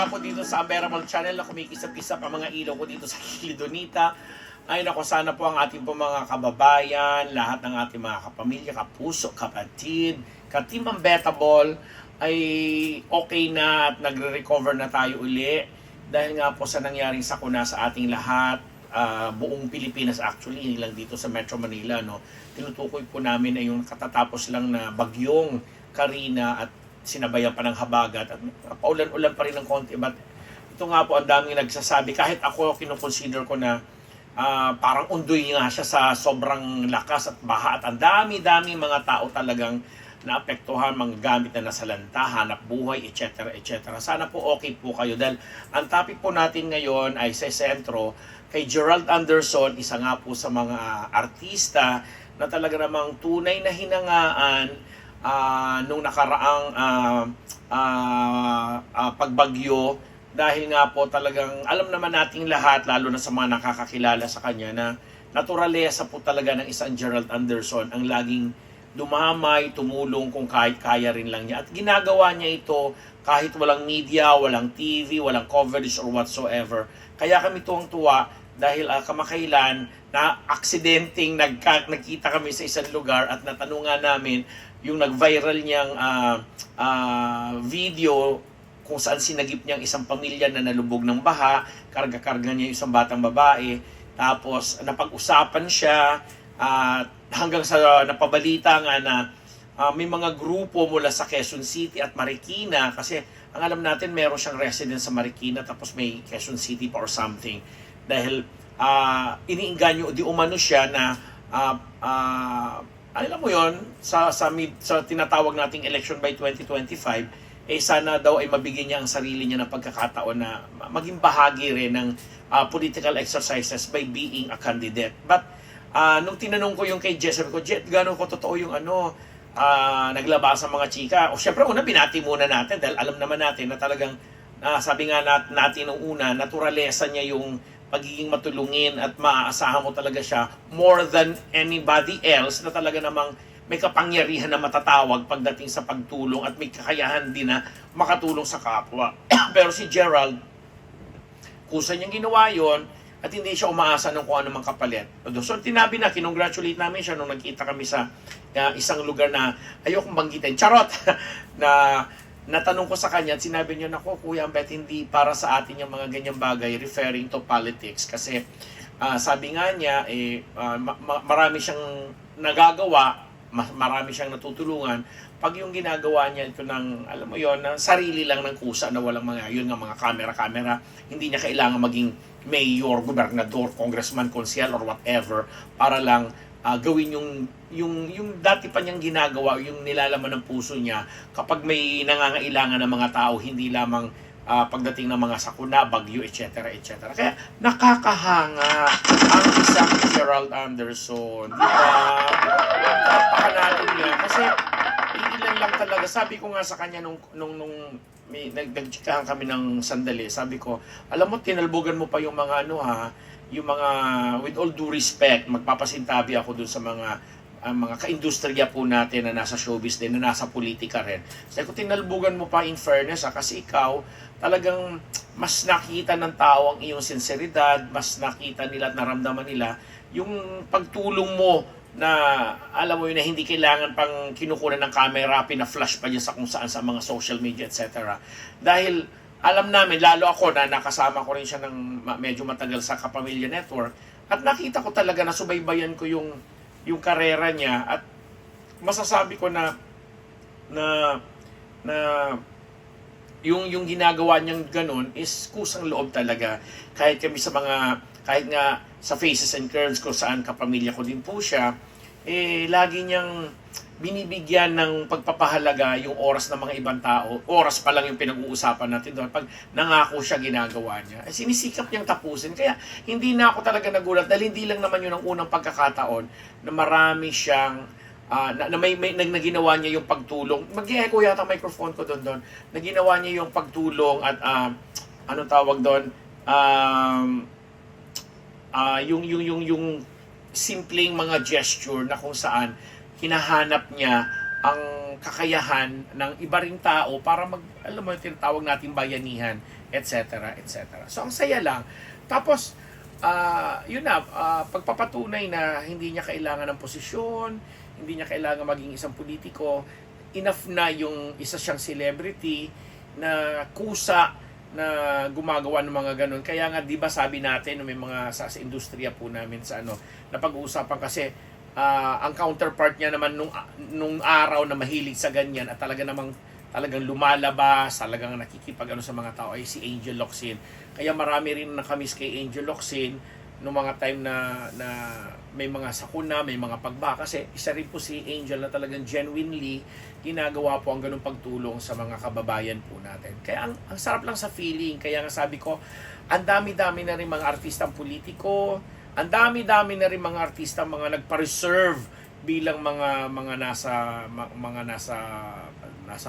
nga po dito sa Unbearable Channel na kumikisap-kisap ang mga ilaw ko dito sa Kilidonita. Ay nako, sana po ang ating po mga kababayan, lahat ng ating mga kapamilya, kapuso, kapatid, ka-team Unbettable ay okay na at nagre-recover na tayo uli. Dahil nga po sa nangyaring sakuna sa ating lahat, buong Pilipinas actually, hindi lang dito sa Metro Manila, no. Tinutukoy po namin ay yung katatapos lang na bagyong Karina at sinabayan pa ng habagat at paulan-ulan pa rin ng konti. But ito nga po, ang daming nagsasabi, kahit ako kinukonsider ko na parang undoy nga siya sa sobrang lakas at baha at ang dami-dami mga tao talagang naapektuhan, mga gamit na nasalanta, hanap buhay, etc. etc. Sana po okay po kayo dahil ang topic po natin ngayon ay sa sentro kay Gerald Anderson, isa nga po sa mga artista na talaga namang tunay na hinangaan nung nakaraang pagbagyo. Dahil nga po talagang alam naman nating lahat, lalo na sa mga nakakakilala sa kanya, na naturalesa po talaga ng isang Gerald Anderson ang laging dumamay, tumulong kung kahit kaya rin lang niya. At ginagawa niya ito kahit walang media, walang TV, walang coverage or whatsoever. Kaya kami tuwang-tuwa dahil kamakailan na aksidenteng nagkita kami sa isang lugar at natanungan namin yung nag-viral niyang video kung saan sinagip niya ang isang pamilya na nalubog ng baha, karga-karga niya yung isang batang babae, tapos napag-usapan siya, hanggang sa napabalita nga na may mga grupo mula sa Quezon City at Marikina, kasi ang alam natin meron siyang residence sa Marikina tapos may Quezon City pa or something, dahil iniinganyo di umano siya na alam mo yon sa tinatawag nating election by 2025, sana daw ay mabigyan niya ang sarili niya ng pagkakataon na maging bahagi rin ng political exercises by being a candidate. But nung tinanong ko yung kay Jet, sabi ko, Jet, gano'n ko totoo yung naglabas sa mga chika? O syempre, una, binati muna natin dahil alam naman natin na talagang, sabi nga natin nung una, naturalesa niya yung pagiging matulungin at maaasahan mo talaga siya more than anybody else na talaga namang may kapangyarihan na matatawag pagdating sa pagtulong at may kakayahan din na makatulong sa kapwa. Pero si Gerald, kusa niyang ginawa yon at hindi siya umaasa ng kung anumang kapalit. So tinabi na, kinongratulate namin siya nung nagkita kami sa isang lugar na ayokong banggitin, charot, na natanong ko sa kanya at sinabi niya, nako Kuya Ambet, hindi para sa atin yung mga ganyang bagay referring to politics. Kasi sabi nga niya, marami siyang nagagawa, marami siyang natutulungan pag yung ginagawa niya ito ng, alam mo yon, na sarili lang ng kusa na walang mga, yun nga, mga camera, hindi niya kailangan maging mayor, gobernador, congressman, konsyel, or whatever, para lang gawin yung dati pa niyang ginagawa, yung nilalaman ng puso niya kapag may nangangailangan ng mga tao, hindi lamang pagdating ng mga sakuna, bagyo, etc. etc. Kaya nakakahanga ang isang Gerald Anderson. Di ba? Napakanatin niya. Kasi ilan lang talaga. Sabi ko nga sa kanya nung nagchikahan kami ng sandali, sabi ko, alam mo, tinalbogan mo pa yung mga yung mga, with all due respect, magpapasintabi ako dun sa mga ka-industriya po natin na nasa showbiz din, na nasa politika rin. Sabi ko, tinalbugan mo pa in fairness, kasi ikaw talagang mas nakita ng tao ang iyong sinseridad, mas nakita nila at naramdaman nila yung pagtulong mo na alam mo yun na hindi kailangan pang kinukunan ng camera, pina-flash pa dyan sa kung saan sa mga social media, etc. Dahil alam namin, lalo ako na nakasama ko rin siya ng medyo matagal sa Kapamilya Network, at nakita ko talaga na subaybayan ko yung karera niya, at masasabi ko na yung ginagawa niyang ganun is kusang loob talaga. Kahit kami kahit nga sa Faces and Curves kung saan kapamilya ko din po siya, lagi niyang binibigyan ng pagpapahalaga yung oras ng mga ibang tao. Oras pa lang yung pinag-uusapan natin doon. Pag nangako siya, ginagawa niya. Sinisikap niyang tapusin. Kaya hindi na ako talaga nagulat dahil hindi lang naman yun ang unang pagkakataon na marami siyang na ginawa niya yung pagtulong. Mag-echo yata ang microphone ko doon. Na ginawa niya yung pagtulong at anong tawag doon? Yung simpleng mga gesture na kung saan hinahanap niya ang kakayahan ng iba ring tao para alam mo yung tinatawag nating bayanihan, etc. etc. So ang saya lang. Tapos yun na, pagpapatunay na hindi niya kailangan ng posisyon, hindi niya kailangan maging isang politiko, enough na yung isa siyang celebrity na kusa na gumagawa ng mga ganun. Kaya nga 'di ba sabi natin may mga sa industriya po namin sa na pag-uusapan kasi ang counterpart niya naman nung araw na mahilig sa ganyan at talagang lumalabas, talagang nakikipag sa mga tao ay si Angel Locsin. Kaya marami rin nakamiss kay Angel Locsin nung mga time na may mga sakuna, may mga pagba. Kasi isa rin po si Angel na talagang genuinely ginagawa po ang ganung pagtulong sa mga kababayan po natin. Kaya ang sarap lang sa feeling. Kaya nga sabi ko, ang dami-dami na rin mga artistang politiko, ang dami-dami na rin mga artista mga nagpa-reserve bilang mga nasa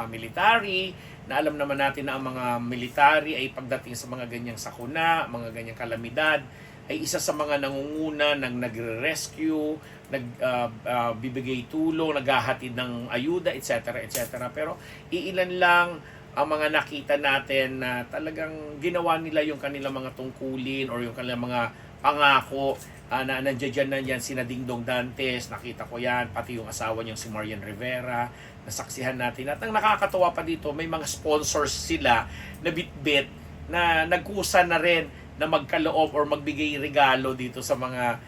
military, na alam naman natin na ang mga military ay pagdating sa mga ganyang sakuna, mga ganyang kalamidad, ay isa sa mga nangunguna ng nagre-rescue, nagbibigay tulong, naghahatid ng ayuda, etc. etc. Pero iilan lang ang mga nakita natin na talagang ginawa nila yung kanilang mga tungkulin or yung kanilang mga pangako na nandiyan na yan sina Dingdong Dantes, nakita ko yan, pati yung asawa niyang si Marian Rivera, nasaksihan natin. At ang nakakatuwa pa dito, may mga sponsors sila na bitbit na nagkusa na rin na magkaloob or magbigay regalo dito sa mga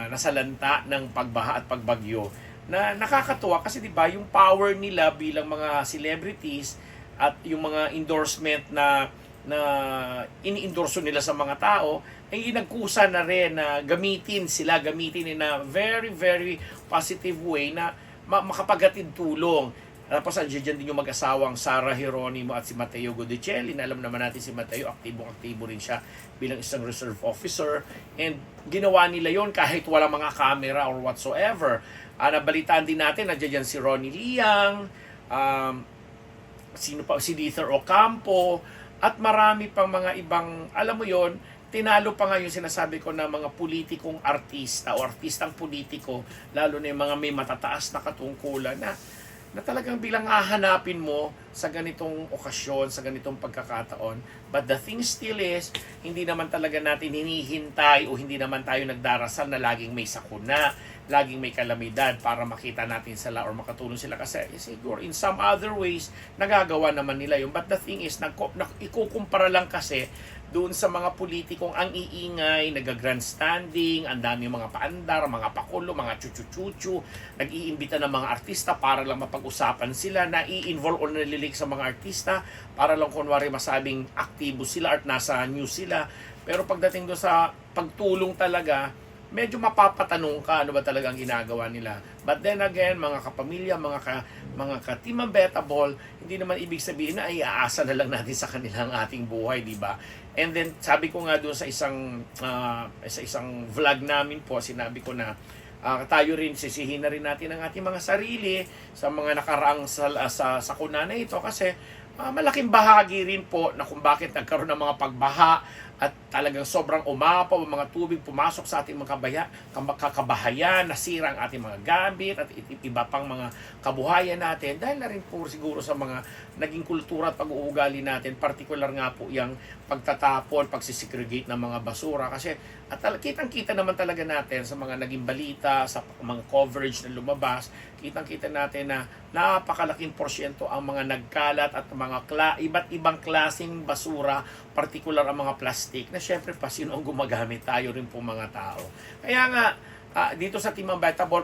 nasalanta ng pagbaha at pagbagyo. Na nakakatuwa kasi 'di ba, yung power nila bilang mga celebrities at yung mga endorsement na ini-endorso nila sa mga tao ay nagkusa na rin na gamitin in a very very positive way na makapaghatid tulong. Tapos andiyan din yung mag-asawang Sara Geronimo at si Mateo Godicelli. Na alam naman natin si Mateo, aktibong-aktibo rin siya bilang isang reserve officer. And ginawa nila yon kahit walang mga camera or whatsoever. Nabalitaan din natin, nandiyan si Ronnie Liang, si Dither Ocampo, at marami pang mga ibang, alam mo yon, tinalo pa nga yung sinasabi ko na mga politikong artista o artistang politiko, lalo na yung mga may matataas na katungkulan na talagang bilang hahanapin mo sa ganitong okasyon, sa ganitong pagkakataon. But the thing still is, hindi naman talaga natin hinihintay o hindi naman tayo nagdarasal na laging may sakuna, laging may kalamidad para makita natin sila or makatulong sila. Kasi siguro in some other ways, nagagawa naman nila yun. But the thing is, ikukumpara lang kasi doon sa mga politikong ang iingay, nag-grandstanding, ang dami mga paandar, mga pakulo, mga chuchu-chuchu, nag-iimbita ng mga artista para lang mapag-usapan sila, na i-involve o nalilig sa mga artista para lang kunwari masabing aktibo sila at nasa news sila. Pero pagdating doon sa pagtulong talaga, medyo mapapatanong ka ano ba talaga ang ginagawa nila. But then again, mga kapamilya, mga ka-Team Unbettable, hindi naman ibig sabihin na ay aasa na lang natin sa kanilang ating buhay, di ba? And then sabi ko nga doon sa isang vlog namin po, sinabi ko na tayo rin sisihin na rin natin ang ating mga sarili sa mga nakaraang sa sakuna na ito kasi malaking bahagi rin po na kung bakit nagkaroon ng mga pagbaha at talagang sobrang umapaw ang mga tubig pumasok sa ating mga kabahayan, nasira ang ating mga gamit at iba pang mga kabuhayan natin dahil na rin po siguro sa mga naging kultura at pag-uugali natin, particular nga po yung pagtatapon, pagsisegregate ng mga basura kasi at kitang-kita naman talaga natin sa mga naging balita, sa mga coverage na lumabas, kitang-kita natin na napakalaking porsyento ang mga nagkalat at mga iba't ibang klaseng basura, particular ang mga plastic, na syempre pa sino ang gumagamit, tayo rin po mga tao. Kaya nga, dito sa Team Unbettable,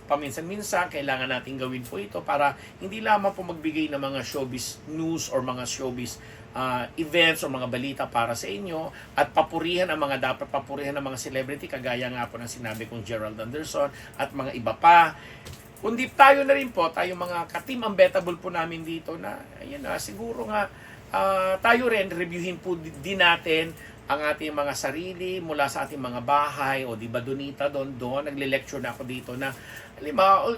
paminsan-minsan, kailangan natin gawin po ito para hindi lamang po magbigay ng mga showbiz news or mga showbiz events o mga balita para sa inyo at papurihan ang mga dapat papurihan ng mga celebrity, kagaya nga po ng sinabi kong Gerald Anderson at mga iba pa. Kundi tayo na rin po, tayo mga ka-Team Unbettable po namin dito na, ayun na, siguro nga, tayo rin, reviewin po din natin ang ating mga sarili mula sa ating mga bahay o di ba Donita doon nagle-lecture na ako dito na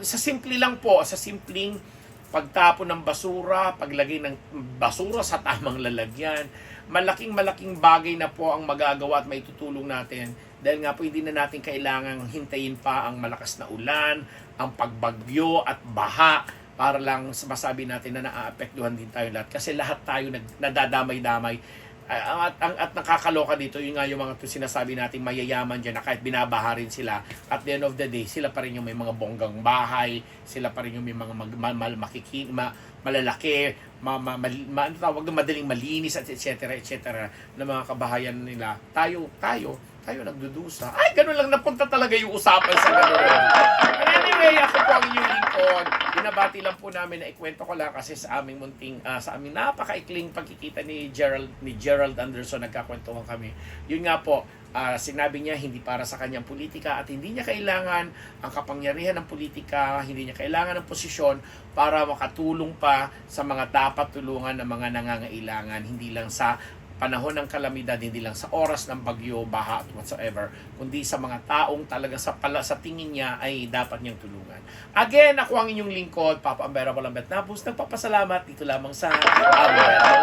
sa simple lang po, sa simpleng pagtapon ng basura, paglagay ng basura sa tamang lalagyan, malaking bagay na po ang magagawa at maitutulong natin dahil nga po hindi na natin kailangang hintayin pa ang malakas na ulan, ang pagbagyo at baha para lang masabi natin na naaapektuhan din tayo lahat. Kasi lahat tayo nadadamay-damay. At nakakaloka dito, yun nga yung mga sinasabi nating mayayaman dyan na kahit binabaha rin sila, at the end of the day, sila pa rin yung may mga bonggang bahay, sila pa rin yung may mga malalaki, madaling malinis, at etc. na mga kabahayan nila. Tayo nagdudusa. Ay, ganun lang, napunta talaga yung usapan sa ganun. Anyway, ako po ang inyong lingkod. Binabati lang po namin na ikwento ko lang kasi sa aming sa aming napakaikling pagkikita ni Gerald Anderson, nagkakwentuhan kami. Yun nga po, sinabi niya hindi para sa kanyang politika at hindi niya kailangan ang kapangyarihan ng politika, hindi niya kailangan ng posisyon para makatulong pa sa mga dapat tulungan ng mga nangangailangan, hindi lang sa panahon ng kalamidad, hindi lang sa oras ng bagyo, baha, at whatsoever, kundi sa mga taong talaga sa tingin niya ay dapat niyang tulungan. Again, ako ang inyong lingkod, Papa Ambera Balambet Napus, nagpapasalamat dito lamang sa Ambera.